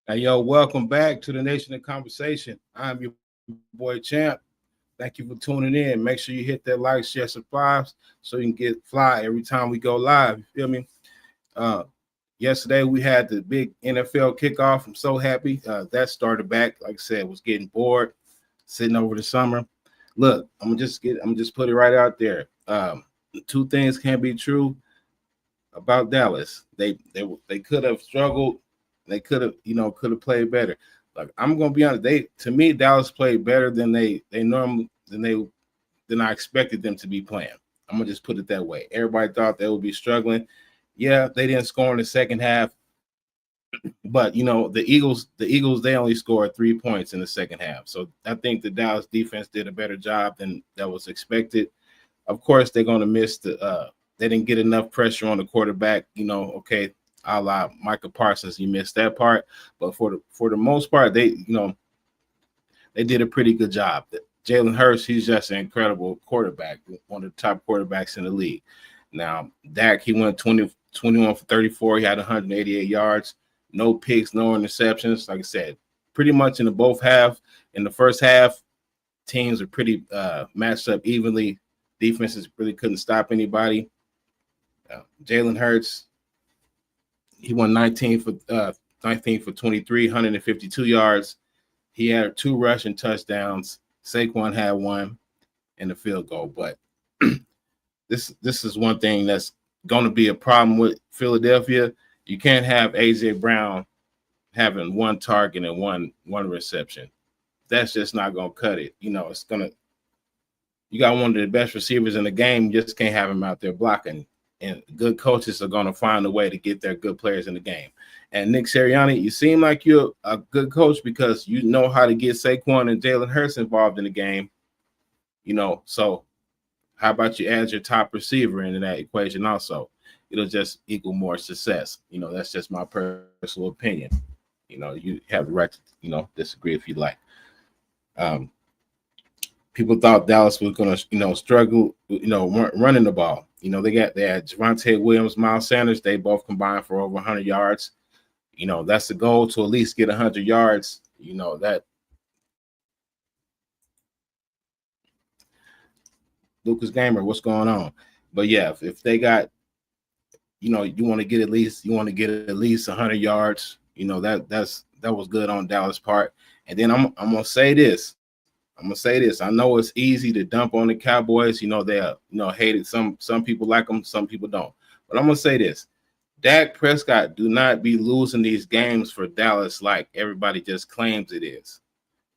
Hey, yo, welcome back to the Nation of Conversation. I'm your boy Champ. Thank you for tuning in. Make sure you hit that like, share, subscribe so you can get fly every time we go live. You feel me? Uh, Yesterday we had the big NFL kickoff. I'm so happy. That started back. Like I said, was getting bored sitting over the summer. Look, I'm just put it right out there. Two things can be true about Dallas. They could have struggled. They could have played better. Like I'm gonna be honest, they to me Dallas played better than they normally than I expected them to be playing. I'm gonna just put it that way. Everybody thought they would be struggling. Yeah, they didn't score in the second half, but the Eagles they only scored 3 points in the second half. So I think the Dallas defense did a better job than that was expected. Of course, they're gonna miss they didn't get enough pressure on the quarterback. Okay, a la Michael Parsons, you missed that part. But for the most part, they did a pretty good job. Jalen Hurts, he's just an incredible quarterback, one of the top quarterbacks in the league. Now, Dak, he went 21 for 34. He had 188 yards, no picks, no interceptions. Like I said, pretty much in the both half. In the first half, teams are pretty matched up evenly. Defenses really couldn't stop anybody. Jalen Hurts, he won 19 for 23, 152 yards. He had 2 rushing touchdowns. Saquon had 1 and a field goal. But this is one thing that's going to be a problem with Philadelphia. You can't have A.J. Brown having 1 target and one reception. That's just not going to cut it. You got one of the best receivers in the game. You just can't have him out there blocking. And good coaches are going to find a way to get their good players in the game. And Nick Sirianni, you seem like you're a good coach because you know how to get Saquon and Jalen Hurts involved in the game. So how about you add your top receiver into that equation also? It'll just equal more success. That's just my personal opinion. You have the right to, disagree if you like. People thought Dallas was going to, struggle, running the ball. They had Javonte Williams, Miles Sanders. They both combined for over 100 yards. That's the goal, to at least get 100 yards. That Lucas Gamer, what's going on? But yeah, if they got, you want to get at least 100 yards. That was good on Dallas' part. And then I'm gonna say this. I know it's easy to dump on the Cowboys. They hated some people like them, some people don't. But I'm gonna say this: Dak Prescott do not be losing these games for Dallas like everybody just claims it is.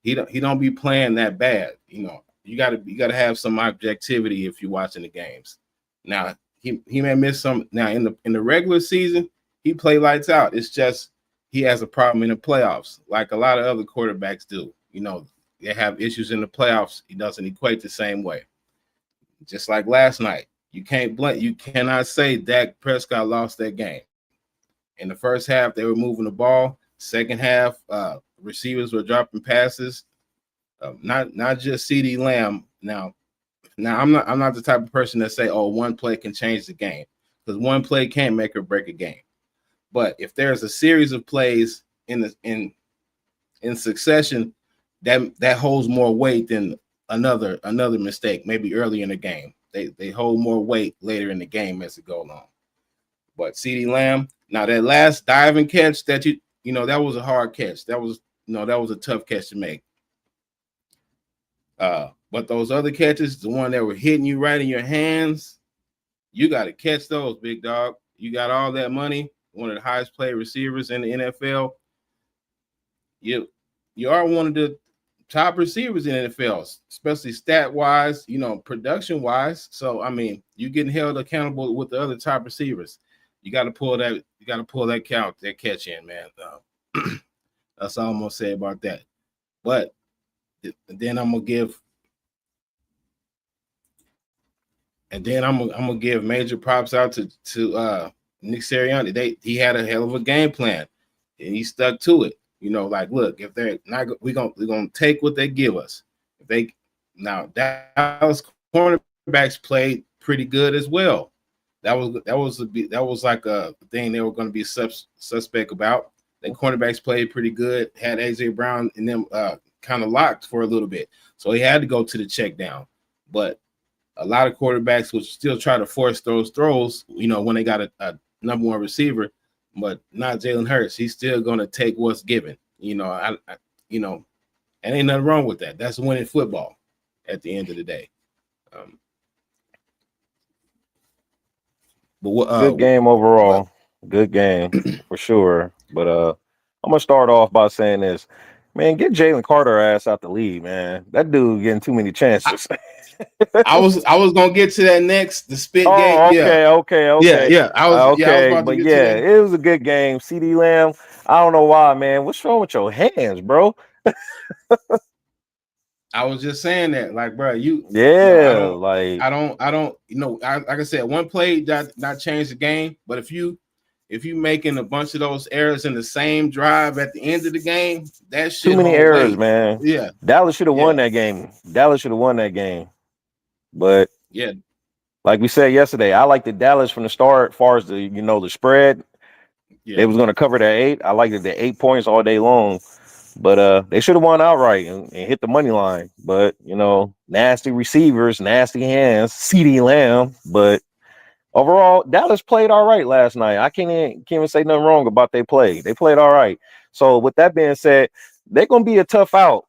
He don't be playing that bad. You gotta have some objectivity if you're watching the games. Now he may miss some. Now in the regular season, he play lights out. It's just he has a problem in the playoffs, like a lot of other quarterbacks do. They have issues in the playoffs. He doesn't equate the same way. Just like last night, you cannot say Dak Prescott lost that game. In the first half, they were moving the ball. Second half, receivers were dropping passes. Not just CeeDee Lamb. Now I'm not the type of person that say, "Oh, one play can change the game," because one play can't make or break a game. But if there's a series of plays in succession, that holds more weight than another mistake, maybe early in the game. They hold more weight later in the game as it goes along. But CeeDee Lamb, now that last diving catch that that was a hard catch. That was a tough catch to make. But those other catches, the one that were hitting you right in your hands, you got to catch those, big dog. You got all that money, one of the highest paid receivers in the NFL. You are one of the top receivers in the NFL, especially stat-wise, production wise. So I mean, you're getting held accountable with the other top receivers. You got to pull that. You got to pull that catch in, man. That's all I'm gonna say about that. But then I'm gonna give major props out to Nick Sirianni. He had a hell of a game plan, and he stuck to it. Like, look, if they're not, we're gonna take what they give us. Dallas cornerbacks played pretty good as well. That was like a thing they were going to be suspect about. The cornerbacks played pretty good. Had AJ Brown and them kind of locked for a little bit, so he had to go to the check down. But a lot of quarterbacks would still try to force those throws, when they got a number one receiver, but not Jalen Hurts. He's still going to take what's given. And ain't nothing wrong with that. That's winning football at the end of the day. Good game overall. Good game for sure. But I'm gonna start off by saying this. Man, get Jalen Carter ass out the league, man. That dude getting too many chances. I was gonna get to that next. The spit game. Okay. Yeah. I was about to get to that. It was a good game. CD Lamb. I don't know why, man. What's wrong with your hands, bro? I was just saying that, like, bro, I don't, like I said, one play not change the game, but if you making a bunch of those errors in the same drive at the end of the game, that shit too many errors, man. Yeah, Dallas should have won that game. But yeah, like we said yesterday, I liked the Dallas from the start. As far as the spread, they was going to cover that 8. I liked the 8 points all day long. But they should have won outright and hit the money line. But nasty receivers, nasty hands, CD Lamb. But overall, Dallas played all right last night. I can't even say nothing wrong about they play. They played all right. So with that being said, they're gonna be a tough out,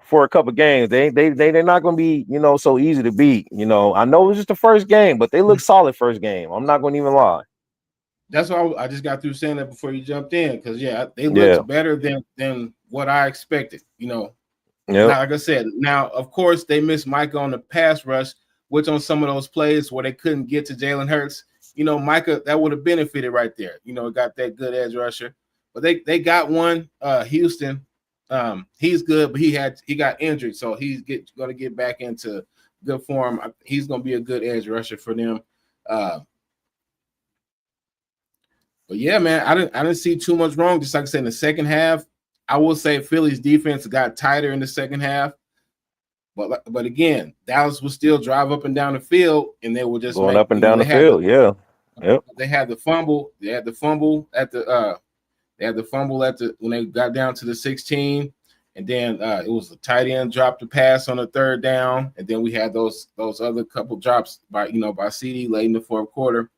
for a couple games. They're not gonna be, so easy to beat. I know it was just the first game, but they look solid first game. I'm not gonna even lie. That's why I just got through saying that before you jumped in, because they looked better than what I expected. Now, like I said, now of course they missed Micah on the pass rush, which on some of those plays where they couldn't get to Jalen Hurts, Micah, that would have benefited right there. Got that good edge rusher, but they got one. Houston, he's good, but he got injured, so he's going to get back into good form. He's going to be a good edge rusher for them. But yeah, man, I didn't see too much wrong. Just like I said, in the second half, I will say Philly's defense got tighter in the second half. But again, Dallas would still drive up and down the field, and they were just going up and down the field. They had the fumble. They had the fumble at the. They had the fumble when they got down to the 16, and then it was a tight end dropped the pass on the third down, and then we had those other couple drops by CD late in the fourth quarter.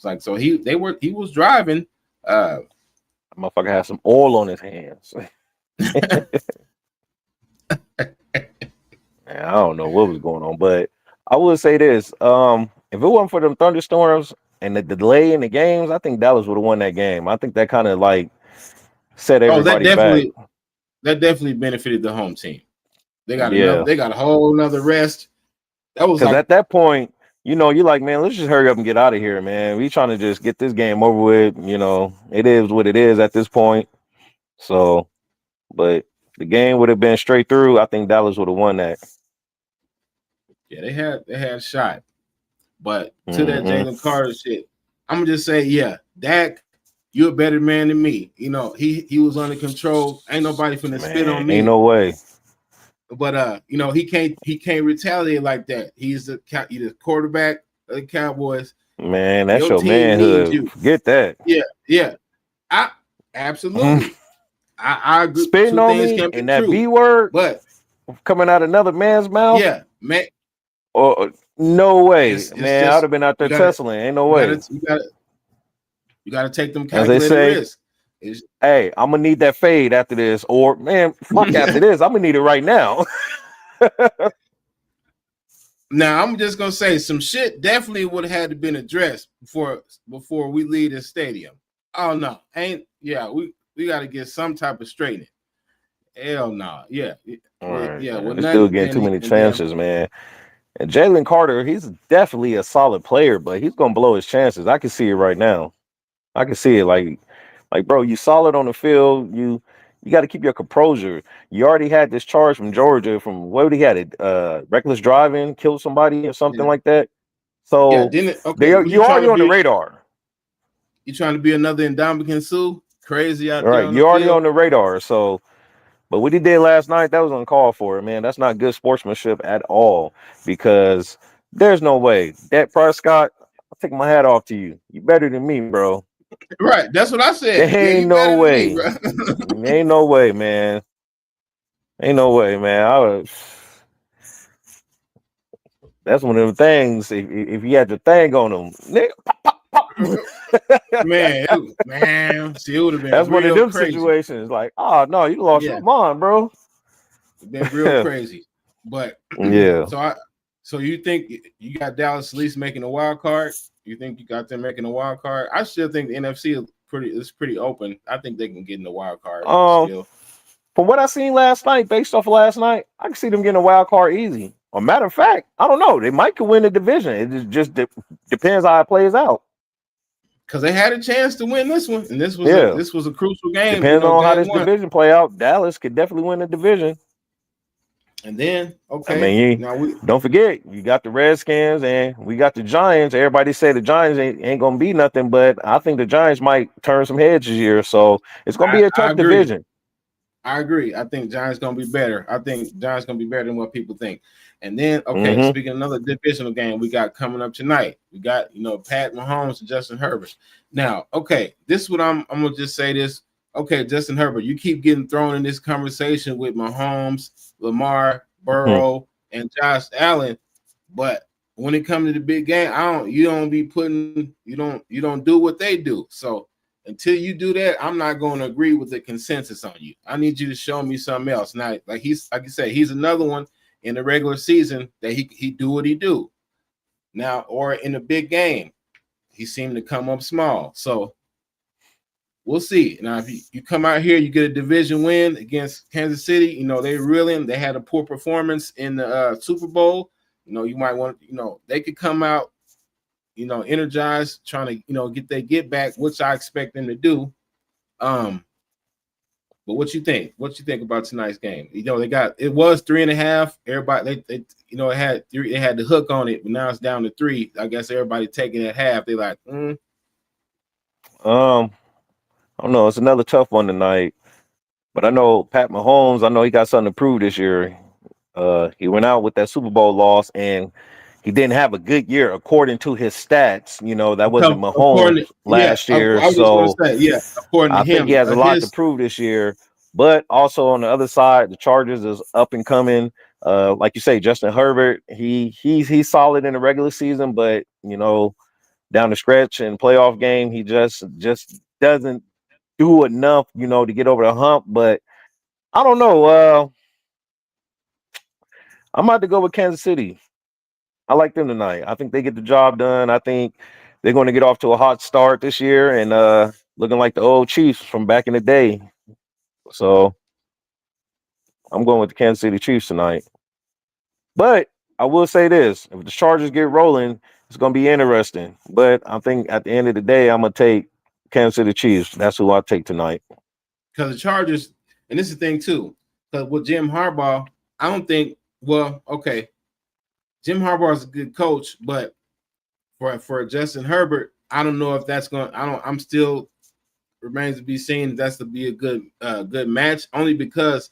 Like, so he was driving. Motherfucker had some oil on his hands. Man, I don't know what was going on, but I would say this: if it wasn't for them thunderstorms and the delay in the games, I think Dallas would have won that game. I think that kind of like set everybody back. That definitely benefited the home team. They got a whole another rest. That was because at that point, you're like, man, let's just hurry up and get out of here, man. We trying to just get this game over with. It is what it is at this point. So, but the game would have been straight through. I think Dallas would have won that. Yeah, they had a shot. But to that Jalen Carter shit, I'm gonna just say, yeah, Dak, you're a better man than me. He was under control. Ain't nobody finna spit on me. Ain't no way. But he can't retaliate like that. He's the quarterback of the Cowboys. Man, that's your manhood. Forget that. Yeah. I absolutely. I agree. Spitting on me and that B word, but coming out another man's mouth. Yeah, man. Oh, no way, man! I would have been out there tussling. Ain't no way. You gotta take them calculated risks. Hey, I'm gonna need that fade after this, or man, fuck after this. I'm gonna need it right now. Now I'm just gonna say some shit definitely would have had to been addressed before we leave the stadium. Oh no, we got to get some type of straightening. Hell no, yeah, all right, yeah. We're still getting too many chances, man. And Jalen Carter, he's definitely a solid player, but he's gonna blow his chances. I can see it right now. I can see it, like, bro, you solid on the field. You got to keep your composure. You already had this charge from Georgia from what he had it, reckless driving, killed somebody or something like that. So you're already on the radar. You trying to be another Ndamukong Suh? Crazy out there. Right, you're already on the radar. So. But what he did last night, that was uncalled for, man. That's not good sportsmanship at all, because there's no way. Dak Prescott, I'll take my hat off to you. You better than me, bro. Right. That's what I said. There Yeah, ain't you no better than me, way. bro. Ain't no way, man. Ain't no way, man. That's one of them things. If you had the thing on them, nigga, pop, pop, Man, pop. man, see, it would have been That's one of real them crazy. situations. Like, oh no, you lost Yeah, your mind, bro. it'd been real crazy. But Yeah. so you think you got Dallas at least making a wild card? You think you got them making a wild card? I still think the NFC is pretty open. I think they can get in the wild card Um, still. from what I seen last night, based off of last night, I can see them getting a wild card easy. A matter of fact, I don't know. They might could win the division. It just depends how it plays out. Because they had a chance to win this one, and Yeah. this was a crucial game. Depending on how Game this one. division play out, Dallas could definitely win the division. And then I mean, don't forget, you got the Redskins and we got the Giants. Everybody say the Giants ain't gonna be nothing, but I think the Giants might turn some heads this year. So it's gonna be a I tough agree. division. I agree. I think Giants gonna be better. I think Giants gonna be better than what people think. And then, okay, speaking of another divisional game we got coming up tonight, we got Pat Mahomes and Justin Herbert. Now, okay, this is what I'm gonna just say this. Okay, Justin Herbert, you keep getting thrown in this conversation with Mahomes, Lamar, Burrow, and Josh Allen, but when it comes to the big game, you don't do what they do. So until you do that, I'm not going to agree with the consensus on you. I need you to show me something else. Now, like you said, he's another one in the regular season that he do what he do. Now, or in the big game, he seemed to come up small. So we'll see. Now, if you come out here, you get a division win against Kansas City. They had a poor performance in the Super Bowl. You might want, they could come out, energized, trying to, get back, which I expect them to do. But what you think? What you think about tonight's game? It was 3.5. Everybody, it had three. It had the hook on it, but now it's down to 3. I guess everybody taking it half. They like, I don't know. It's another tough one tonight. But I know Pat Mahomes, I know he got something to prove this year. He went out with that Super Bowl loss and he didn't have a good year according to his stats. That wasn't Mahomes last year. I was just So gonna say, according to I think he him, has a lot to prove this year. But also on the other side, the Chargers is up and coming. Like you say, Justin Herbert, he's solid in the regular season, but down the stretch and playoff game, he just doesn't do enough, to get over the hump. But I don't know. I'm about to go with Kansas City. I like them tonight. I think they get the job done. I think they're going to get off to a hot start this year and looking like the old Chiefs from back in the day. So I'm going with the Kansas City Chiefs tonight. But I will say this: if the Chargers get rolling, it's going to be interesting. But I think at the end of the day, I'm going to take Kansas City Chiefs. That's who I take tonight. Because the Chargers, and this is the thing too, because with Jim Harbaugh, I don't think. Well, okay, Jim Harbaugh is a good coach, but for Justin Herbert, I don't know if that's going. I'm still remains to be seen. If that's to be a good match. Only because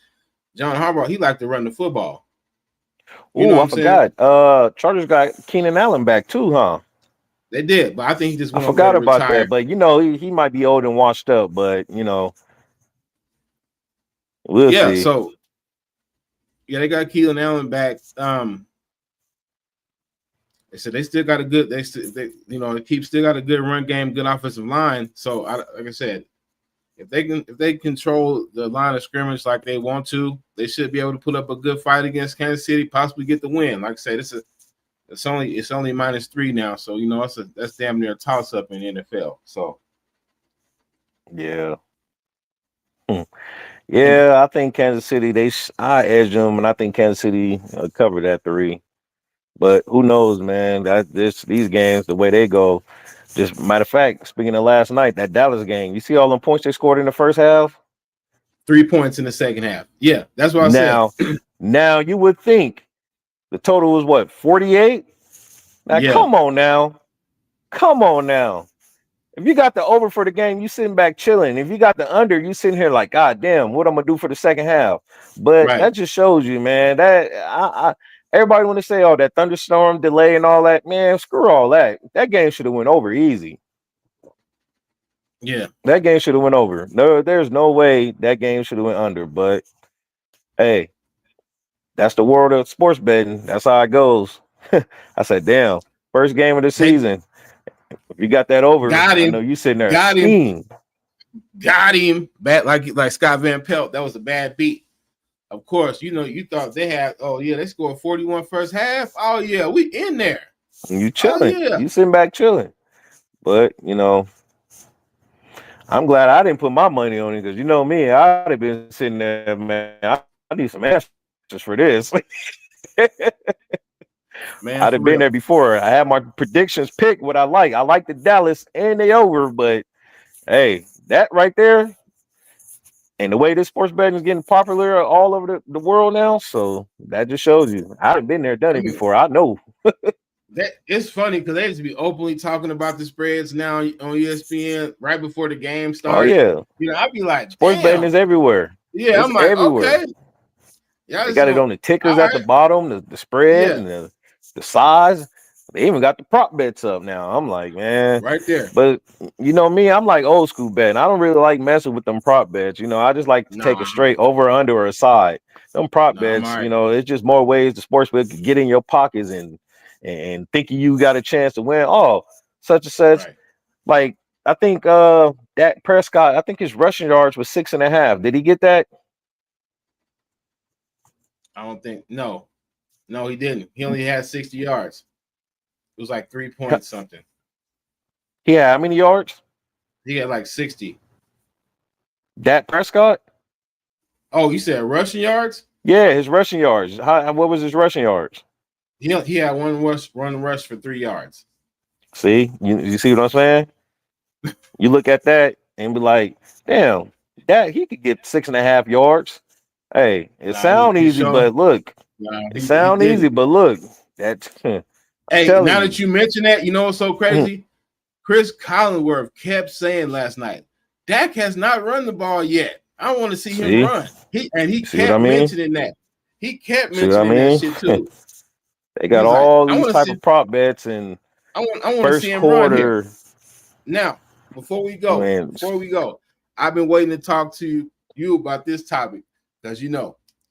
John Harbaugh, he liked to run the football. I forgot. Chargers got Keenan Allen back too, huh? They did, but I think he just went I over there forgot to about retire. that. But he might be old and washed up. But we'll see. So they got Keenan Allen back. They said they still got a good. They still got a good run game, good offensive line. So like I said, if they control the line of scrimmage like they want to, they should be able to put up a good fight against Kansas City, possibly get the win. Like I said, it's only -3 now, so that's damn near a toss up in the NFL. So yeah. Yeah, I think Kansas City, I edge them, and I think Kansas City covered that 3. But who knows, man? These games, the way they go. Just matter of fact, speaking of last night, that Dallas game, you see all them points they scored in the first half? 3 points in the second half. Yeah, that's what I said. Now you would think the total was what, 48? Now come on now. Come on now. If you got the over for the game, you sitting back chilling. If you got the under, you sitting here like, God damn, what I'm gonna do for the second half? But that just shows you, man. That everybody want to say, oh, that thunderstorm delay and all that, man. Screw all that. That game should have went over easy. Yeah. That game should have went over. No, there's no way that game should have went under. But hey, that's the world of sports betting. That's how it goes. I said, damn, first game of the They season. If you got that over, got I him. know you sitting there Got him. steam. Got him. Bad like Scott Van Pelt. That was a bad beat. Of course, you thought they had. Oh yeah, they scored 41 first half. Oh yeah, we in there. You Oh chilling. yeah. You sitting back chilling. But I'm glad I didn't put my money on it because you know me, I'd have been sitting there, man. I need some answers for this. Man, I'd for have been real. there before. I had my predictions picked what I like. I like the Dallas and they over, but hey, that right there, and the way this sports betting is getting popular all over the world now, so that just shows you. I've been there, done I it mean, before. I know. that it's funny because they used to be openly talking about the spreads now on ESPN right before the game Oh start. yeah, I'd be like, sports betting is damn. everywhere. Yeah, It's I'm like, everywhere. okay. Yeah, They just got it going, on the tickers all at the right. bottom, the spread Yeah, and the size. They even got the prop bets up now. I'm like, man. right there. But you know me, I'm like old school betting. I don't really like messing with them prop bets. I just like to take a Nah, straight over, under, or a side. Them prop nah, I'm bets, all right. it's just more ways the sports bet could get in your pockets and thinking you got a chance to win. Oh, such and such. Right. Like I think that Prescott, I think his rushing yards was 6.5. Did he get that? I don't think no, he didn't. He only had 60 yards. It was like 3 points something. Yeah, how many yards? He had like 60. That Prescott? Oh, you said rushing yards? Yeah, his rushing yards. What was his rushing yards? He had one rush for 3 yards. See, you see what I'm saying? You look at that and be like, damn, that he could get 6.5 yards. Hey, it Nah, he, sound he easy, showed. but look, Nah, it he sound easy, didn't. but look, that I'm Hey, telling now you. that you mention that, you know what's so crazy? Chris Collinsworth kept saying last night, Dak has not run the ball yet. I want to see him run. He See what I kept mean? mentioning that. He kept See what I mentioning that mean? shit too. They got He's like, all I these want to type see. of prop bets and I want to see first him run here. quarter. Now, before we Man, go, I've been waiting to talk to you about this topic because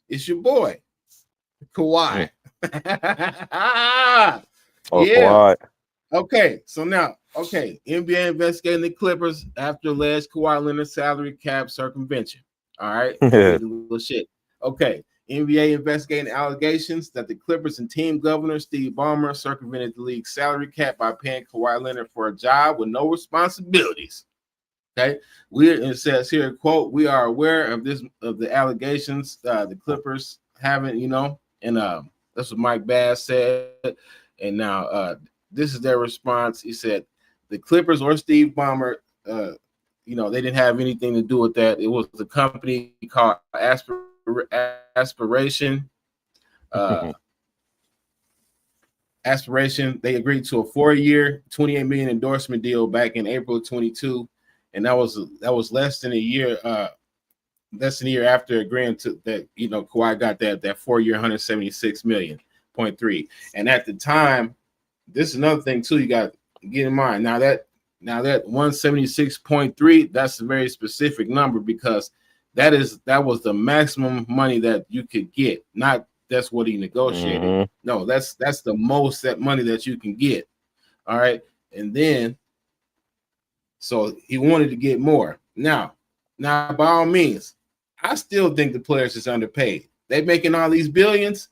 it's your boy, Kawhi. Yeah. Kawhi. Okay. So now, NBA investigating the Clippers after alleged Kawhi Leonard salary cap circumvention. All right. Get a little shit. Okay. NBA investigating allegations that the Clippers and team governor Steve Ballmer circumvented the league's salary cap by paying Kawhi Leonard for a job with no responsibilities. Okay, it says here, quote, we are aware of the allegations the Clippers haven't, and that's what Mike Bass said. And now this is their response. He said the Clippers or Steve Ballmer, they didn't have anything to do with that. It was the company called Aspiration. Aspiration. They agreed to a 4-year, $28 million endorsement deal back in April of 22, and that was less than a year after agreeing to that. Kawhi got that 4-year, $176.3 million. And at the time, this is another thing too. You got to get in mind now that 176.3. That's a very specific number because that was the maximum money that you could get, not that's what he negotiated. Mm-hmm. No, that's the most that money that you can get. All right. And then so he wanted to get more. Now by all means, I still think the players is underpaid. They making all these billions.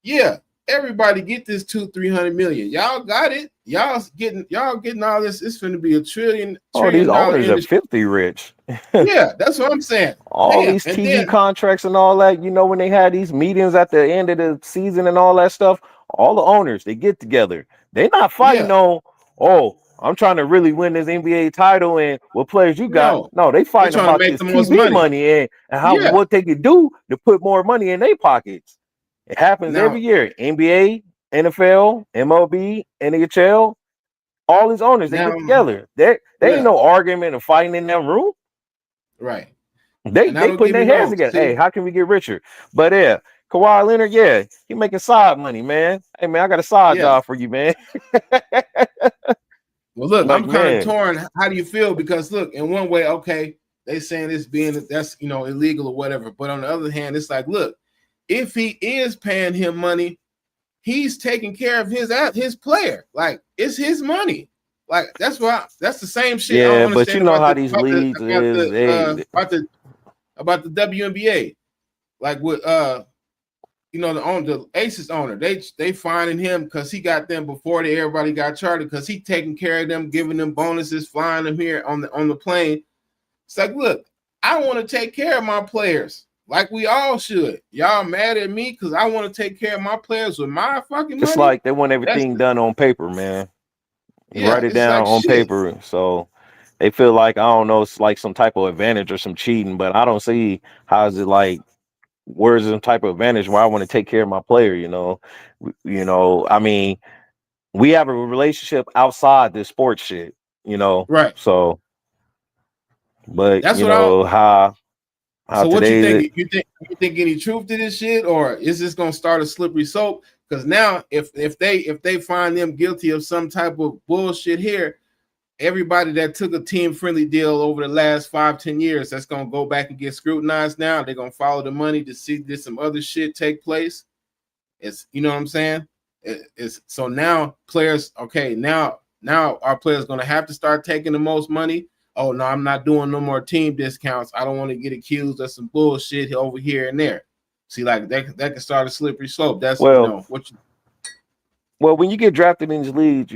Yeah, everybody get this 200-300 million. Y'all got it. Y'all getting all this. It's going to be a trillion. Oh, these owners are filthy rich. Yeah, that's what I'm saying. All these TV contracts and all that, when they had these meetings at the end of the season and all that stuff, all the owners, they get together. They're not fighting on, I'm trying to really win this NBA title and what players you got. No, they fighting about this TV money and what they could do to put more money in their pockets. It happens every year. NBA, NFL, MLB, NHL, all these owners, they get together. There ain't no argument or fighting in that room. Right. They putting their hands together. Hey, how can we get richer? But yeah, Kawhi Leonard, he making side money, man. Hey man, I got a side job for you, man. Well, look, Like, I'm kind of man, torn. How do you feel? Because look, in one way, okay, they saying it's being that's illegal or whatever. But on the other hand, it's like, look, if he is paying him money, he's taking care of his player. Like it's his money. Like that's the same shit I don't yeah, but you understand know about how the these about the leagues about is. the They about the WNBA. Like with the Aces owner, they finding him because he got them before everybody got chartered because he taking care of them, giving them bonuses, flying them here on the plane. It's like, look, I want to take care of my players like we all should. Y'all mad at me because I want to take care of my players with my fucking it's money? like they want That's everything done on paper, man. You yeah, write it it's down like on shit. paper, so they feel like I don't know, it's like some type of advantage or some cheating, but I don't see how is it like where's some type of advantage where I want to take care of my player, I mean, we have a relationship outside this sports shit, Right. so but That's what I. how So what you today's think? You think any truth to this shit, or is this gonna start a slippery slope? Because now, if they find them guilty of some type of bullshit here, everybody that took a team friendly deal over the last 5-10 years, that's gonna go back and get scrutinized. Now they're gonna follow the money to see did some other shit take place. It's what I'm saying. It's so now players. Okay, now our players gonna have to start taking the most money. Oh no, I'm not doing no more team discounts. I don't want to get accused of some bullshit over here and there. See, like that can start a slippery slope. That's well what you well when you get drafted in these leagues,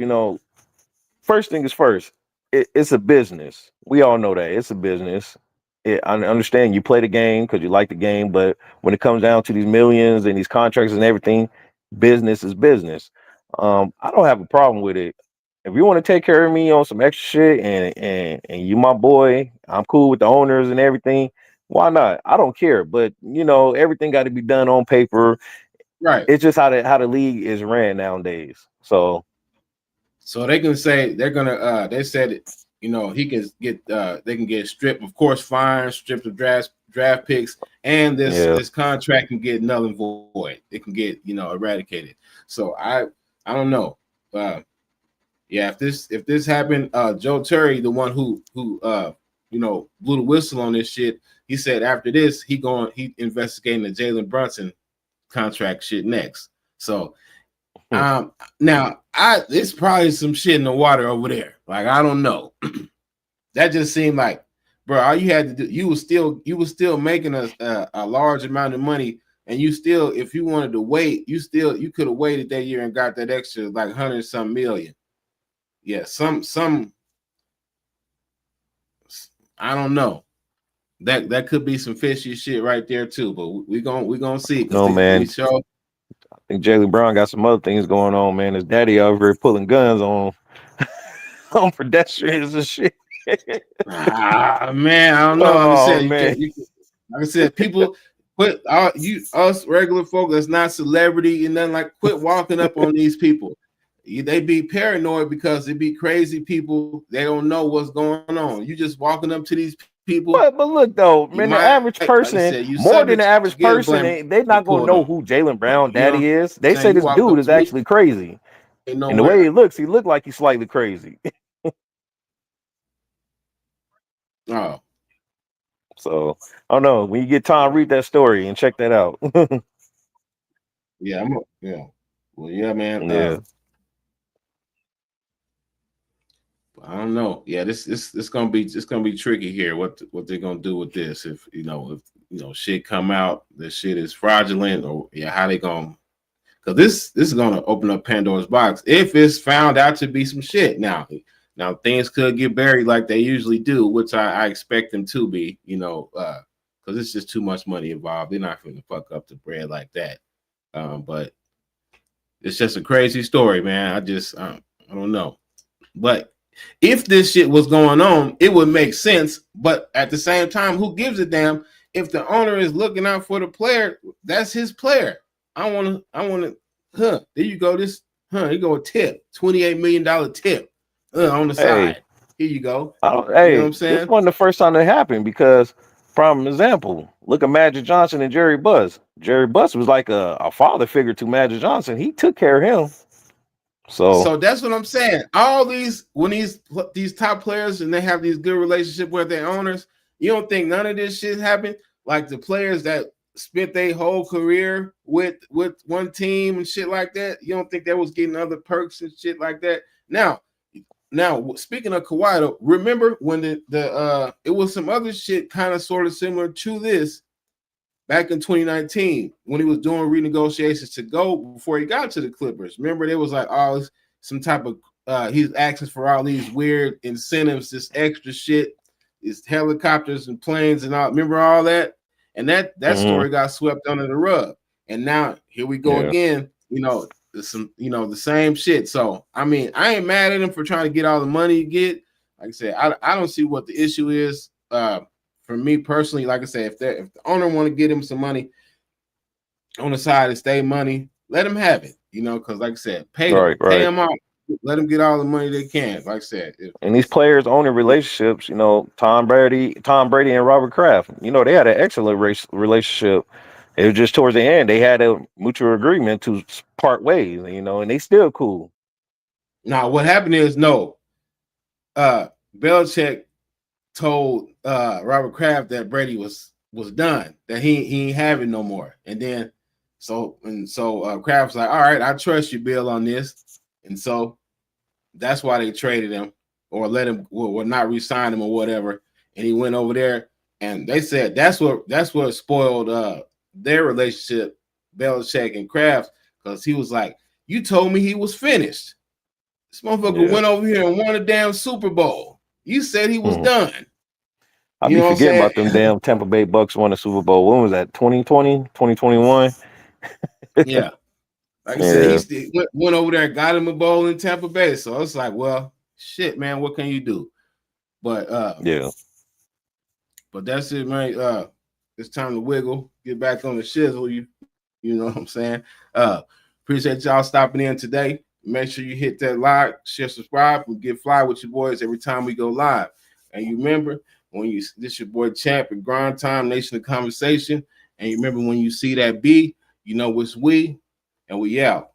first thing is first. It's a business. We all know that it's a business. I understand you play the game because you like the game, but when it comes down to these millions and these contracts and everything, business is business. I don't have a problem with it. If you want to take care of me on some extra shit and you my boy, I'm cool with the owners and everything. Why not? I don't care. But everything got to be done on paper. right. It's just how the league is ran nowadays. So So they can say they're gonna. They said it. He can get. They can get stripped, of course, fines, stripped of draft picks, and this yeah. this contract can get null and void. It can get eradicated. So I don't know. Yeah, if this happened, Joe Terry, the one who blew the whistle on this shit, he said after this he investigating the Jalen Brunson contract shit next. So now it's probably some shit in the water over there. Like I don't know. That just seemed like, bro, all you had to do, you was still making a large amount of money, and you still, if you wanted to wait, you could have waited that year and got that extra like 100-some million. Yeah, some I don't know. That could be some fishy shit right there too, but we gonna see because No they man. show. I think Jalen Brown got some other things going on, man. His daddy over here pulling guns on on pedestrians and shit. Man, I don't know. Like I Oh said, man. like I said, people quit us regular folk that's not celebrity and nothing like quit walking up on these people. They be paranoid because it be crazy people. They don't know what's going on. You just walking up to these people. But look though, You man, the might, average like I person, said, you more than the subject to average get person, blamed they're not gonna pulled know on. who Jalen But Brown you know what daddy I'm is. They saying? say You this walk dude up is to me, actually crazy. ain't And the way nowhere. he looked like he's slightly crazy. Oh, So I don't know. When you get time, read that story and check that out. yeah, yeah. Well, yeah, man. Yeah. I don't know. Yeah, this gonna be tricky here. What they're gonna do with this? If shit come out, this shit is fraudulent, or yeah, how they gonna? Because this is gonna open up Pandora's box if it's found out to be some shit. Now things could get buried like they usually do, which I expect them to be. Because it's just too much money involved. They're not gonna fuck up the bread like that. But it's just a crazy story, man. I don't know, but if this shit was going on, it would make sense. But at the same time, who gives a damn if the owner is looking out for the player? That's his player. I want to, there you go. You go a tip, $28 million tip on the Hey, side. Here you go. You know what hey, I'm this saying? wasn't the first time that happened because, prime example, look at Magic Johnson and Jerry Buss. Jerry Buss was like a father figure to Magic Johnson. He took care of him. So that's what I'm saying. All these these top players and they have these good relationships with their owners, you don't think none of this shit happened? Like the players that spent their whole career with one team and shit like that, you don't think they was getting other perks and shit like that? Now speaking of Kawhi, though, remember when the it was some other shit kind of sort of similar to this back in 2019 when he was doing renegotiations to go before he got to the Clippers. Remember, there was like all some type of he's asking for all these weird incentives, this extra shit, these helicopters and planes and all. Remember all that? And that story got swept under the rug. And now here we go again. The same shit. So I mean, I ain't mad at him for trying to get all the money he get. Like I said, I don't see what the issue is. For me personally, like I said, if the owner want to get him some money on the side and stay money, let him have it. Because like I said, pay them out. Let them get all the money they can. Like I said, and these players owning relationships, Tom Brady and Robert Kraft, they had an excellent relationship. It was just towards the end they had a mutual agreement to part ways, and they still cool. Now what happened is Belichick told Robert Kraft that Brady was done, that he ain't having no more, and then so Kraft's like, all right, I trust you, Bill, on this, and so that's why they traded him or let him or not re-sign him or whatever, and he went over there, and they said that's what spoiled their relationship, Belichick and Kraft, because he was like, you told me he was finished. This motherfucker went over here and won a damn Super Bowl. You said he was done. I be forgetting about them damn Tampa Bay Bucks won the Super Bowl. When was that? 2020, 2021? Yeah. Like I said, he still went over there and got him a bowl in Tampa Bay. So it's like, well, shit, man, what can you do? But but that's it, man. It's time to wiggle, get back on the shizzle. You know what I'm saying? Appreciate y'all stopping in today. Make sure you hit that like, share, subscribe. We get fly with your boys every time we go live. And you remember this your boy Champ at Grind Time Nation of Conversation. And you remember when you see that B, you know it's we, and we out.